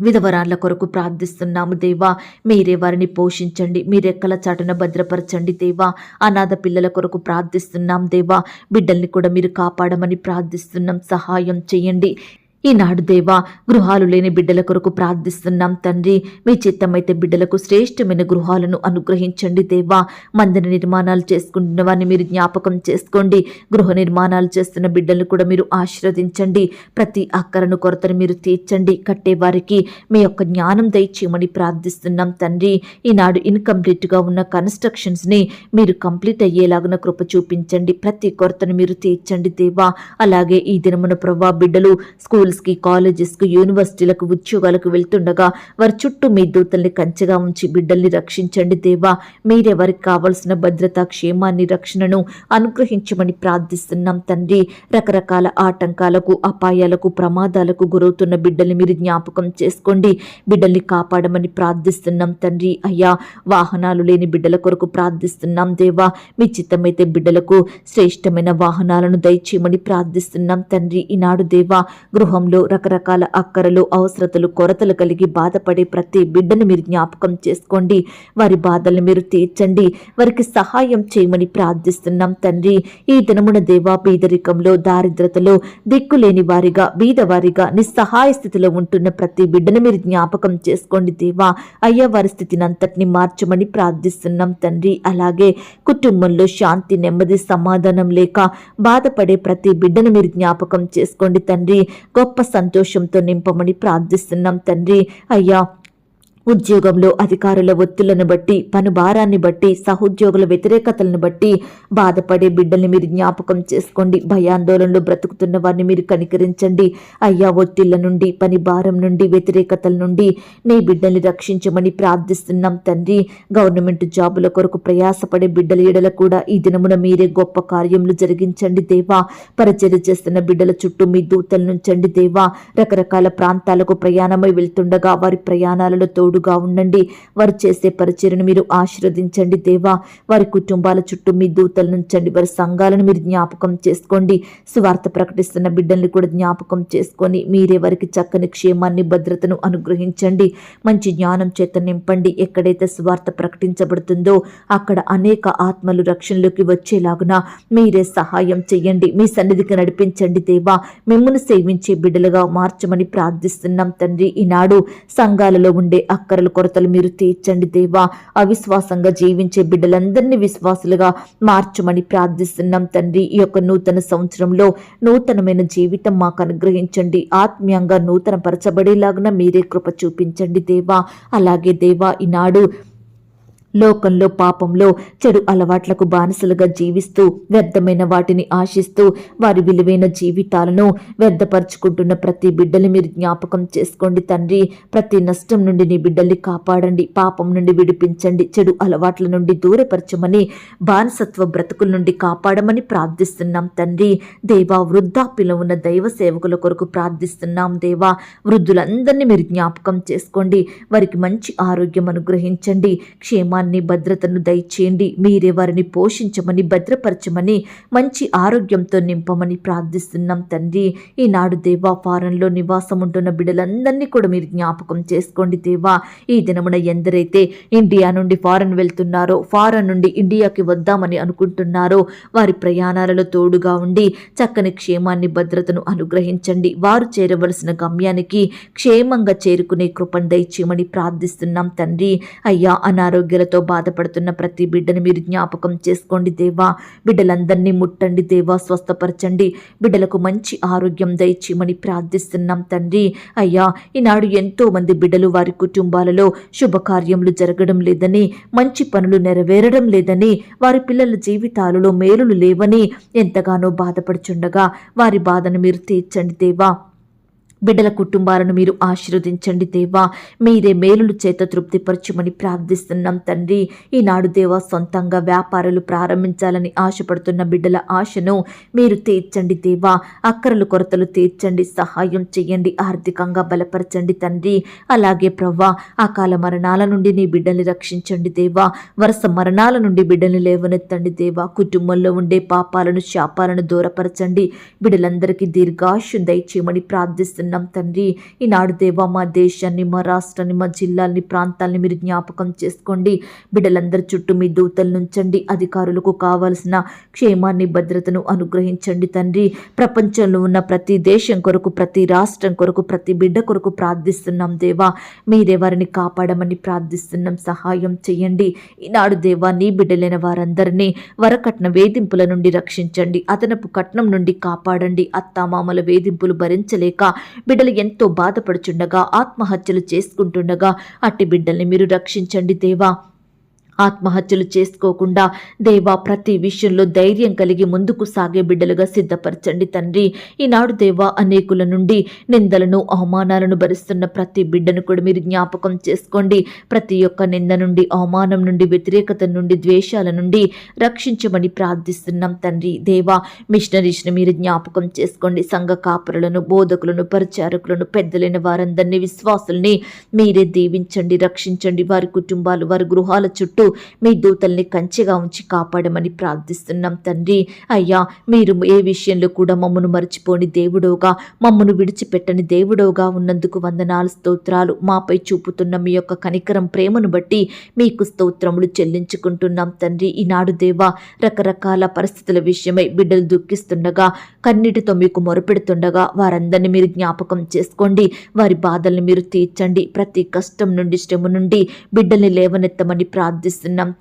[SPEAKER 1] విధవరాళ్ల కొరకు ప్రార్థిస్తున్నాము దేవా. మీరే వారిని పోషించండి. మీరెక్కల చాటున భద్రపరచండి దేవా. అనాథ పిల్లల కొరకు ప్రార్థిస్తున్నాం దేవా. బిడ్డల్ని కూడా మీరు కాపాడమని ప్రార్థిస్తున్నాం. సహాయం చేయండి. ఈనాడు దేవా, గృహాలు లేని బిడ్డల కొరకు ప్రార్థిస్తున్నాం తండ్రి. మీ చిత్తమైతే బిడ్డలకు శ్రేష్టమైన గృహాలను అనుగ్రహించండి దేవా. మందిర నిర్మాణాలు చేసుకుంటున్న వారిని మీరు జ్ఞాపకం చేసుకోండి. గృహ నిర్మాణాలు చేస్తున్న బిడ్డలను కూడా మీరు ఆశీర్వదించండి. ప్రతి అక్కరను కొరతను మీరు తీర్చండి. కట్టేవారికి మీ యొక్క జ్ఞానం దయచేయమని ప్రార్థిస్తున్నాం తండ్రి. ఈనాడు ఇన్కంప్లీట్గా ఉన్న కన్స్ట్రక్షన్స్ని మీరు కంప్లీట్ అయ్యేలాగున కృప చూపించండి. ప్రతి కొరతను మీరు తీర్చండి దేవా. అలాగే ఈ దినమున ప్రభా, బిడ్డలు స్కూల్స్కి, కాలేజెస్కి, యూనివర్సిటీలకు, ఉద్యోగాలకు వెళ్తుండగా వారి చుట్టూ మీ దూతల్ని కంచెగా ఉంచి బిడ్డల్ని రక్షించండి దేవా. మీరే వారికి కావలసిన భద్రత, క్షేమాన్ని, రక్షణను అనుగ్రహించమని ప్రార్థిస్తున్నాం తండ్రి. రకరకాల ఆటంకాలకు, అపాయాలకు, ప్రమాదాలకు గురవుతున్న బిడ్డల్ని మీరు జ్ఞాపకం చేసుకోండి. బిడ్డల్ని కాపాడమని ప్రార్థిస్తున్నాం తండ్రి. అయ్యా, వాహనాలు లేని బిడ్డల కొరకు ప్రార్థిస్తున్నాం దేవా. మీ చిత్తమైతే బిడ్డలకు శ్రేష్టమైన వాహనాలను దయచేయమని ప్రార్థిస్తున్నాం తండ్రి. ఈనాడు దేవా, గృహంలో రకరకాల అక్కరలు, అవసరతలు, కొరతలు కలిగి బాధపడే ప్రతి బిడ్డను మీరు జ్ఞాపకం చేసుకోండి. వారి బాధలను మీరు తీర్చండి. వారికి సహాయం చేయమని ప్రార్థిస్తున్నాం తండ్రి. ఈ దినమున దేవా, పేదరికంలో, దారిద్రతలో, దిక్కులేని వారిగా, బీదవారిగా, నిస్సహాయ స్థితిలో ఉంటున్న ప్రతి బిడ్డను మీరు జ్ఞాపకం చేసుకోండి దేవా. అయ్యా, వారి స్థితిని అంతటిని మార్చమని ప్రార్థిస్తున్నాం తండ్రి. అలాగే కుటుంబంలో శాంతి, నెమ్మది, సమాధానం లేక బాధపడే ప్రతి బిడ్డను మీరు జ్ఞాపకం చేసుకోండి తండ్రి. గొప్ప సంతోషంతో నింపమని ప్రార్థిస్తున్నాం తండ్రి. అయ్యా, ఉద్యోగంలో అధికారుల ఒత్తిళ్లను బట్టి, పనుభారాన్ని బట్టి, సహోద్యోగుల వ్యతిరేకతలను బట్టి బాధపడే బిడ్డల్ని మీరు జ్ఞాపకం చేసుకోండి. భయాందోళనలో బ్రతుకుతున్న వారిని మీరు కనికరించండి. అయ్యా, ఒత్తిళ్ల నుండి, పని భారం నుండి, వ్యతిరేకతల నుండి నీ బిడ్డల్ని రక్షించమని ప్రార్థిస్తున్నాం తండ్రి. గవర్నమెంట్ జాబుల కొరకు ప్రయాసపడే బిడ్డల ఎడల కూడా ఈ దినమున మీరే గొప్ప కార్యములు జరిగించండి దేవా. పరిచర్య చేస్తున్న బిడ్డల చుట్టూ మీ దూతలు నుంచండి దేవా. రకరకాల ప్రాంతాలకు ప్రయాణమై వెళ్తుండగా వారి ప్రయాణాలలో తోడుగా ఉండండి. వారు చేసే పరిచర్యను మీరు ఆశీర్వదించండి దేవా. వారి కుటుంబాల చుట్టూ మీ దూతలు నుంచండి. వారి సంఘాలను మీరు జ్ఞాపకం చేసుకోండి. సువార్త ప్రకటిస్తున్న బిడ్డల్ని కూడా జ్ఞాపకం చేసుకొని మీరే వారికి చక్కని క్షేమాన్ని, భద్రతను అనుగ్రహించండి. మంచి జ్ఞానం చేత నింపండి. ఎక్కడైతే సువార్త ప్రకటించబడుతుందో అక్కడ అనేక ఆత్మలు రక్షణలోకి వచ్చేలాగున మీరే సహాయం చెయ్యండి. మీ సన్నిధికి నడిపించండి దేవా. మిమ్మల్ని సేవించే బిడ్డలుగా మార్చమని ప్రార్థిస్తున్నాం తండ్రి. ఈనాడు సంఘాలలో ఉండే అక్కరల కొరతలు మీరు తీర్చండి దేవా. అవిశ్వాసంగా జీవించే బిడ్డలందరినీ విశ్వాసులుగా మార్చమని ప్రార్థిస్తున్నాం తండ్రి. ఈ యొక్క నూతన సంవత్సరంలో నూతనమైన జీవితం మాకు అనుగ్రహించండి. ఆత్మీయంగా నూతన పరచబడేలాగున మీరే కృప చూపించండి దేవా. అలాగే దేవా, ఈనాడు లోకంలో, పాపంలో, చెడు అలవాట్లకు బానిసలుగా జీవిస్తూ వ్యర్థమైన వాటిని ఆశిస్తూ వారి విలువైన జీవితాలను వ్యర్థపరుచుకుంటున్న ప్రతి బిడ్డని మీరు జ్ఞాపకం చేసుకోండి తండ్రి. ప్రతి నష్టం నుండి నీ బిడ్డల్ని కాపాడండి. పాపం నుండి విడిపించండి. చెడు అలవాట్ల నుండి దూరపరచమని, బానిసత్వ బ్రతుకుల నుండి కాపాడమని ప్రార్థిస్తున్నాం తండ్రి. దేవా, వృద్ధాప్యలో ఉన్న దైవ సేవకుల కొరకు ప్రార్థిస్తున్నాం దేవా. వృద్ధులందరినీ మీరు జ్ఞాపకం చేసుకోండి. వారికి మంచి ఆరోగ్యం అనుగ్రహించండి. క్షేమాన్ని, భద్రతను దయచేయండి. మీరే వారిని పోషించమని, భద్రపరచమని, మంచి ఆరోగ్యంతో నింపమని ప్రార్థిస్తున్నాం తండ్రి. ఈనాడు దేవా, ఫారెన్లో నివాసం ఉంటున్న బిడ్డలందరినీ కూడా మీరు జ్ఞాపకం చేసుకోండి దేవా. ఈ దినమున ఎందరైతే ఇండియా నుండి ఫారెన్ వెళ్తున్నారో, ఫారెన్ నుండి ఇండియాకి వద్దామని అనుకుంటున్నారో వారి ప్రయాణాలలో తోడుగా ఉండి చక్కని క్షేమాన్ని, భద్రతను అనుగ్రహించండి. వారు చేరవలసిన గమ్యానికి క్షేమంగా చేరుకునే కృపను దయచేయమని ప్రార్థిస్తున్నాం తండ్రి. అయ్యా, అనారోగ్యాలతో బాధపడుతున్న ప్రతి బిడ్డను మీరు జ్ఞాపకం చేసుకోండి దేవా. బిడ్డలందరినీ ముట్టండి దేవా, స్వస్థపరచండి. బిడ్డలకు మంచి ఆరోగ్యం దయచేయమని ప్రార్థిస్తున్నాం తండ్రి. అయ్యా, ఈనాడు ఎంతో మంది బిడ్డలు వారి కుటుంబాలలో శుభకార్యములు జరగడం లేదని, మంచి పనులు నెరవేరడం లేదని, వారి పిల్లల జీవితాలలో మేలులు లేవని ఎంతగానో బాధపడుచుండగా వారి బాధను మీరు తీర్చండి దేవా. బిడ్డల కుటుంబాలను మీరు ఆశీర్వదించండి దేవా. మీరే మేలుల చేత తృప్తిపరచమని ప్రార్థిస్తున్నాం తండ్రి. ఈనాడు దేవా, సొంతంగా వ్యాపారాలు ప్రారంభించాలని ఆశపడుతున్న బిడ్డల ఆశను మీరు తీర్చండి దేవా. అక్కరలు, కొరతలు తీర్చండి, సహాయం చెయ్యండి, ఆర్థికంగా బలపరచండి తండ్రి. అలాగే ప్రవ్వా, అకాల మరణాల నుండి నీ బిడ్డల్ని రక్షించండి దేవా. వరుస మరణాల నుండి బిడ్డల్ని లేవనెత్తండి దేవా. కుటుంబంలో ఉండే పాపాలను, శాపాలను దూరపరచండి. బిడ్డలందరికీ దీర్ఘాయుష్యం దయచేయమని ప్రార్థిస్తున్నాం ప్రార్థిస్తున్నాం తండ్రి. ఈనాడు దేవా మా దేశాన్ని, మా రాష్ట్రాన్ని, మా జిల్లాల్ని, ప్రాంతాలని మీరు జ్ఞాపకం చేసుకోండి. బిడ్డలందరి చుట్టూ మీ దూతలు నుంచండి. అధికారులకు కావాల్సిన క్షేమాన్ని, భద్రతను అనుగ్రహించండి తండ్రి. ప్రపంచంలో ఉన్న ప్రతి దేశం కొరకు, ప్రతి రాష్ట్రం కొరకు, ప్రతి బిడ్డ కొరకు ప్రార్థిస్తున్నాం దేవా. మీరే వారిని కాపాడమని ప్రార్థిస్తున్నాం. సహాయం చేయండి. ఈనాడు దేవా నీ బిడ్డలైన వారందరినీ వరకట్న వేధింపుల నుండి రక్షించండి. అదనపు కట్నం నుండి కాపాడండి. అత్తామామల వేధింపులు భరించలేక బిడ్డలు ఎంతో బాధపడుచుండగా, ఆత్మహత్యలు చేసుకుంటుండగా అట్టి బిడ్డల్ని మీరు రక్షించండి దేవా. ఆత్మహత్యలు చేసుకోకుండా దేవా ప్రతి విషయంలో ధైర్యం కలిగి ముందుకు సాగే బిడ్డలుగా సిద్ధపరచండి తండ్రి. ఈనాడు దేవా అనేకుల నుండి నిందలను, అవమానాలను భరిస్తున్న ప్రతి బిడ్డను కూడా మీరు జ్ఞాపకం చేసుకోండి. ప్రతి ఒక్క నింద నుండి, అవమానం నుండి, వ్యతిరేకత నుండి, ద్వేషాల నుండి రక్షించమని ప్రార్థిస్తున్నాం తండ్రి. దేవా మిషనరీస్ని మీరు జ్ఞాపకం చేసుకోండి. సంఘ కాపురులను, బోధకులను, పరిచారకులను, పెద్దలైన వారందరినీ, విశ్వాసుల్ని మీరే దీవించండి, రక్షించండి. వారి కుటుంబాలు, వారి గృహాల చుట్టూ మీ దూతల్ని కంచెగా ఉంచి కాపాడమని ప్రార్థిస్తున్నాం తండ్రి. అయ్యా మీరు ఏ విషయంలో కూడా మమ్మను మర్చిపోని దేవుడోగా, మమ్మను విడిచిపెట్టని దేవుడోగా ఉన్నందుకు వందనాలు, స్తోత్రాలు. మాపై చూపుతున్న మీ యొక్క కనికరం, ప్రేమను బట్టి మీకు స్తోత్రములు చెల్లించుకుంటున్నాం తండ్రి. ఈనాడు దేవా రకరకాల పరిస్థితుల విషయమై బిడ్డలు దుఃఖిస్తుండగా, కన్నీటితో మీకు మొరపెడుతుండగా వారందరినీ మీరు జ్ఞాపకం చేసుకోండి. వారి బాధల్ని మీరు తీర్చండి. ప్రతి కష్టం నుండి, శ్రమ నుండి బిడ్డల్ని లేవనెత్తమని ప్రార్థిస్తున్నాం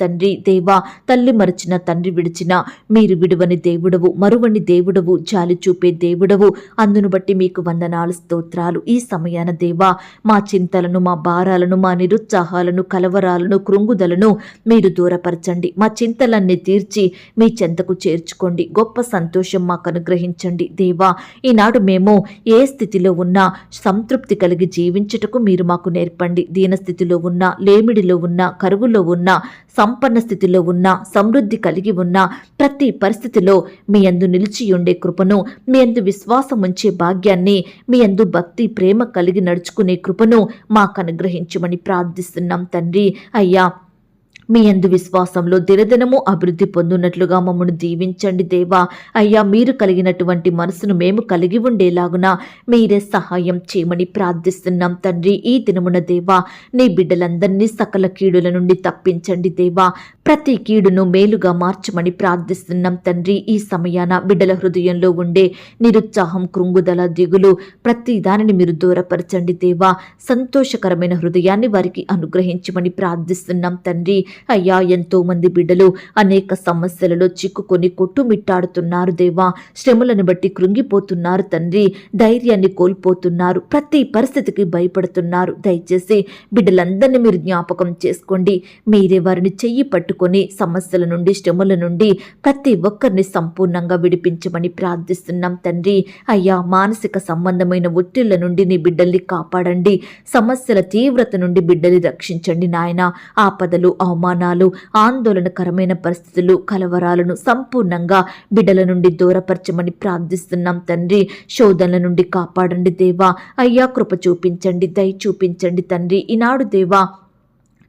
[SPEAKER 1] తండ్రి. దేవా తల్లి మరచిన, తండ్రి విడిచిన మీరు విడువని దేవుడవు, మరువని దేవుడవు, జాలి చూపే దేవుడవు. అందును బట్టి మీకు వందనాలు, స్తోత్రాలు. ఈ సమయాన దేవా మా చింతలను, మా భారాలను, మా నిరుత్సాహాలను, కలవరాలను, కృంగుదలను మీరు దూరపరచండి. మా చింతలన్నీ తీర్చి మీ చెంతకు చేర్చుకోండి. గొప్ప సంతోషం మాకు అనుగ్రహించండి దేవా. ఈనాడు మేము ఏ స్థితిలో ఉన్నా సంతృప్తి కలిగి జీవించుటకు మీరు మాకు నేర్పండి. దీనస్థితిలో ఉన్నా, లేమిడిలో ఉన్నా, కరువులో ఉన్నా, సంపన్న స్థితిలో ఉన్నా, సమృద్ధి కలిగి ఉన్నా, ప్రతి పరిస్థితిలో మీ యందు నిలిచి ఉండే కృపను, మీ యందు విశ్వాసం ఉంచే భాగ్యాన్ని, మీ యందు భక్తి, ప్రేమ కలిగి నడుచుకునే కృపను మాకు అనుగ్రహించమని ప్రార్థిస్తున్నాం తండ్రి. అయ్యా మీ యందు విశ్వాసంలో దినదినము అభివృద్ధి పొందునట్లుగా మమ్మను దీవించండి దేవా. అయ్యా మీరు కలిగినటువంటి మనసును మేము కలిగి ఉండేలాగున మీరే సహాయం చేయమని ప్రార్థిస్తున్నాం తండ్రి. ఈ దినమున దేవా నీ బిడ్డలందరినీ సకల కీడుల నుండి తప్పించండి దేవా. ప్రతి కీడును మేలుగా మార్చమని ప్రార్థిస్తున్నాం తండ్రి. ఈ సమయాన బిడ్డల హృదయంలో ఉండే నిరుత్సాహం, కృంగుదల, దిగులు ప్రతి దానిని మీరు దూరపరచండి దేవా. సంతోషకరమైన హృదయాన్ని వారికి అనుగ్రహించమని ప్రార్థిస్తున్నాం తండ్రి. అయ్యా ఎంతో మంది బిడ్డలు అనేక సమస్యలలో చిక్కుకొని కొట్టుమిట్టాడుతున్నారు దేవా. శ్రమలను బట్టి కృంగిపోతున్నారు తండ్రి. ధైర్యాన్ని కోల్పోతున్నారు. ప్రతి పరిస్థితికి భయపడుతున్నారు. దయచేసి బిడ్డలందరినీ మీరు జ్ఞాపకం చేసుకోండి. మీరే వారిని చెయ్యి పట్టుకొని సమస్యల నుండి, శ్రమల నుండి ప్రతి ఒక్కరిని సంపూర్ణంగా విడిపించమని ప్రార్థిస్తున్నాం తండ్రి. అయ్యా మానసిక సంబంధమైన ఒత్తిళ్ల నుండి నీ బిడ్డల్ని కాపాడండి. సమస్యల తీవ్రత నుండి బిడ్డల్ని రక్షించండి నాయన. ఆపదలు, అవమానాలు, ఆందోళనకరమైన పరిస్థితులు, కలవరాలను సంపూర్ణంగా బిడ్డల నుండి దూరపరచమని ప్రార్థిస్తున్నాం తండ్రి. శోధనల నుండి కాపాడండి దేవా. అయ్యా కృప చూపించండి, దయ చూపించండి తండ్రి. ఈనాడు దేవా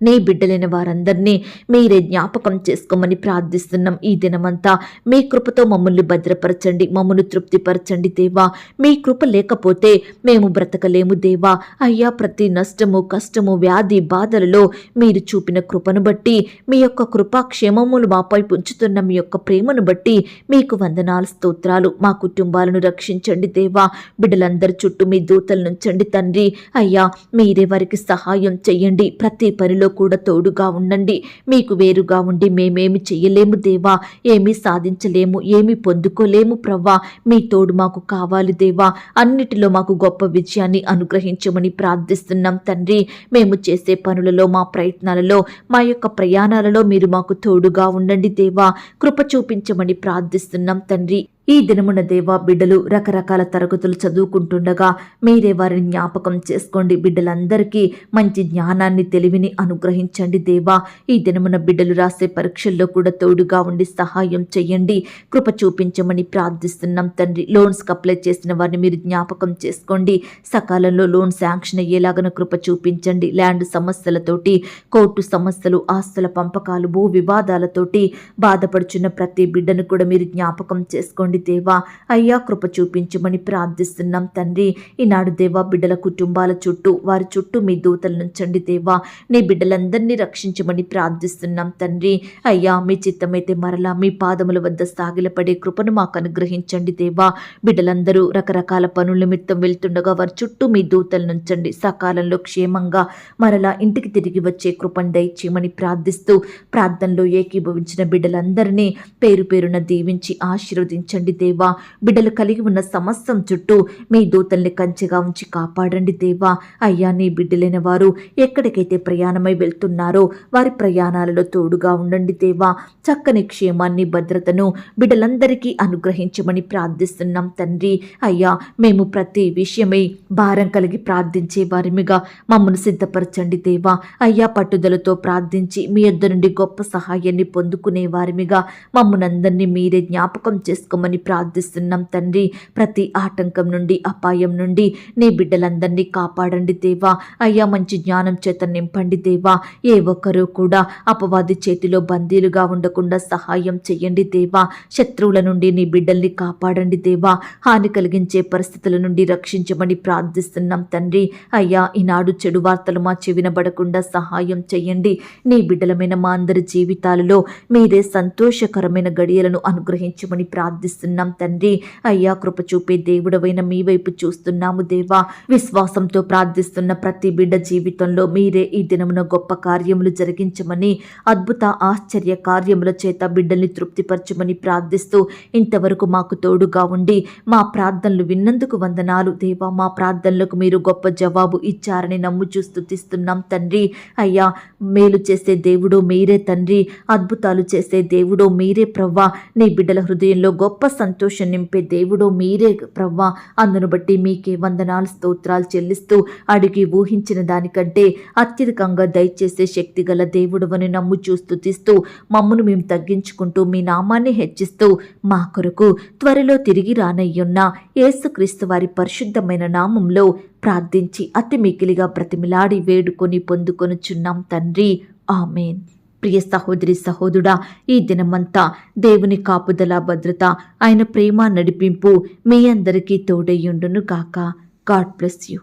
[SPEAKER 1] నీ బిడ్డలైన వారందరినీ మీరే జ్ఞాపకం చేసుకోమని ప్రార్థిస్తున్నాం. ఈ దినమంతా మీ కృపతో మమ్మల్ని భద్రపరచండి, మమ్మల్ని తృప్తిపరచండి దేవా. మీ కృప లేకపోతే మేము బ్రతకలేము దేవా. అయ్యా ప్రతి నష్టము, కష్టము, వ్యాధి, బాధలలో మీరు చూపిన కృపను బట్టి, మీ యొక్క కృపాక్షేమములు మాపై ఉంచుతున్న మీ యొక్క ప్రేమను బట్టి మీకు వందనాలు, స్తోత్రాలు. మా కుటుంబాలను రక్షించండి దేవా. బిడ్డలందరి చుట్టూ మీ దూతలు నుంచండి తండ్రి. అయ్యా మీరే వారికి సహాయం చెయ్యండి. ప్రతి పనిలో కూడా తోడుగా ఉండండి. మీకు వేరుగా ఉండి మేమేమి చెయ్యలేము దేవా. ఏమీ సాధించలేము, ఏమీ పొందుకోలేము ప్రవ్వా. మీ తోడు మాకు కావాలి దేవా. అన్నిటిలో మాకు గొప్ప విజయాన్ని అనుగ్రహించమని ప్రార్థిస్తున్నాం తండ్రి. మేము చేసే పనులలో, మా ప్రయత్నాలలో, మా యొక్క ప్రయాణాలలో మీరు మాకు తోడుగా ఉండండి దేవా. కృప చూపించమని ప్రార్థిస్తున్నాం తండ్రి. ఈ దినమున దేవా బిడ్డలు రకరకాల తరగతులు చదువుకుంటుండగా మీరే వారిని జ్ఞాపకం చేసుకోండి. బిడ్డలందరికీ మంచి జ్ఞానాన్ని, తెలివిని అనుగ్రహించండి దేవా. ఈ దినమున బిడ్డలు రాసే పరీక్షల్లో కూడా తోడుగా ఉండి సహాయం చేయండి. కృప చూపించమని ప్రార్థిస్తున్నాం తండ్రి. లోన్స్కి అప్లై చేసిన వారిని మీరు జ్ఞాపకం చేసుకోండి. సకాలంలో లోన్ శాంక్షన్ అయ్యేలాగన కృప చూపించండి. ల్యాండ్ సమస్యలతోటి, కోర్టు సమస్యలు, ఆస్తుల పంపకాలు, భూ వివాదాలతోటి బాధపడుచున్న ప్రతి బిడ్డను కూడా మీరు జ్ఞాపకం చేసుకోండి. నడిపించుకోండి దేవా. అయ్యా కృప చూపించమని ప్రార్థిస్తున్నాం తండ్రి. ఈనాడు దేవా బిడ్డల కుటుంబాల చుట్టూ వారి చుట్టూ మీ దూతలు నుంచండి దేవా. నీ బిడ్డలందరినీ రక్షించమని ప్రార్థిస్తున్నాం తండ్రి. అయ్యా మీ చిత్తమైతే మరలా మీ పాదముల వద్ద సాగిలపడే కృపను మాకు అనుగ్రహించండి దేవా. బిడ్డలందరూ రకరకాల పనుల నిమిత్తం వెళ్తుండగా వారి చుట్టూ మీ దూతలు నుంచండి. సకాలంలో క్షేమంగా మరలా ఇంటికి తిరిగి వచ్చే కృపను దయచేయమని ప్రార్థిస్తూ ప్రార్థనలో ఏకీభవించిన బిడ్డలందరినీ పేరు పేరున దీవించి ఆశీర్వదించండి దేవా. బిడ్డలు కలిగి ఉన్న సమస్తం చుట్టూ మీ దూతల్ని కంచెగా ఉంచి కాపాడండి దేవా. అయ్యా నీ బిడ్డలైన వారు ఎక్కడికైతే ప్రయాణమై వెళ్తున్నారో వారి ప్రయాణాలలో తోడుగా ఉండండి దేవా. చక్కని క్షేమాన్ని భద్రతను బిడ్డలందరికీ అనుగ్రహించమని ప్రార్థిస్తున్నాం తండ్రి. అయ్యా మేము ప్రతి విషయమై భారం కలిగి ప్రార్థించే వారిమిగా మమ్మను సిద్ధపరచండి దేవా. అయ్యా పట్టుదలతో ప్రార్థించి మీ యొద్ద నుండి గొప్ప సహాయాన్ని పొందుకునే వారిమిగా మమ్మనందరినీ మీరే జ్ఞాపకం చేసుకోమని ప్రార్థిస్తున్నాం తండ్రి. ప్రతి ఆటంకం నుండి అపాయం నుండి నీ బిడ్డలందరినీ కాపాడండి దేవా. అయ్యా మంచి జ్ఞానం చేత నింపండి దేవా. ఏ ఒక్కరూ కూడా అపవాది చేతిలో బందీలుగా ఉండకుండా సహాయం చెయ్యండి దేవా. శత్రువుల నుండి నీ బిడ్డల్ని కాపాడండి దేవా. హాని కలిగించే పరిస్థితుల నుండి రక్షించమని ప్రార్థిస్తున్నాం తండ్రి. అయ్యా ఈనాడు చెడు వార్తలు మా చెవినబడకుండా సహాయం చెయ్యండి. నీ బిడ్డలమైన మా అందరి జీవితాలలో మీరే సంతోషకరమైన గడియలను అనుగ్రహించమని ప్రార్థిస్తున్నాం తండ్రి. అయ్యా కృప చూపే దేవుడవైన మీ వైపు చూస్తున్నాము దేవా. విశ్వాసంతో ప్రార్థిస్తున్న ప్రతి బిడ్డ జీవితంలో మీరే ఈ దినమున గొప్ప కార్యములు జరిగించమని అద్భుత ఆశ్చర్య కార్యముల చేత బిడ్డల్ని తృప్తిపరచమని ప్రార్థిస్తూ ఇంతవరకు మాకు తోడుగా ఉండి మా ప్రార్థనలు విన్నందుకు వందనాలు దేవా. మా ప్రార్థనలకు మీరు గొప్ప జవాబు ఇచ్చారని నమ్ముచూ స్తుతిస్తున్నాం తండ్రి. అయ్యా మేలు చేసే దేవుడు మీరే తండ్రి. అద్భుతాలు చేసే దేవుడు మీరే ప్రవ్వా. నీ బిడ్డల హృదయంలో గొప్ప సంతోషం నింపే దేవుడు మీరే ప్రవ్వా. అందును బట్టి మీకే వందనాలు స్తోత్రాలు చెల్లిస్తూ అడిగి ఊహించిన దానికంటే అత్యధికంగా దయచేసే శక్తి గల దేవుడవని నమ్ముచూ స్తుతిస్తూ మమ్మను మేము తగ్గించుకుంటూ మీ నామాన్ని హెచ్చిస్తూ మా కొరకు త్వరలో తిరిగి రానయ్యున్న యేసుక్రీస్తు వారి పరిశుద్ధమైన నామంలో ప్రార్థించి అతి మికిలిగా బ్రతిమిలాడి వేడుకొని పొందుకొనుచున్నాం తండ్రి. ఆమేన్. ప్రియ సహోదరి సహోదరుడా, ఈ దినమంతా దేవుని కాపుదల భద్రత ఆయన ప్రేమ నడిపింపు మీ అందరికీ తోడయ్యుండును గాక. God bless you.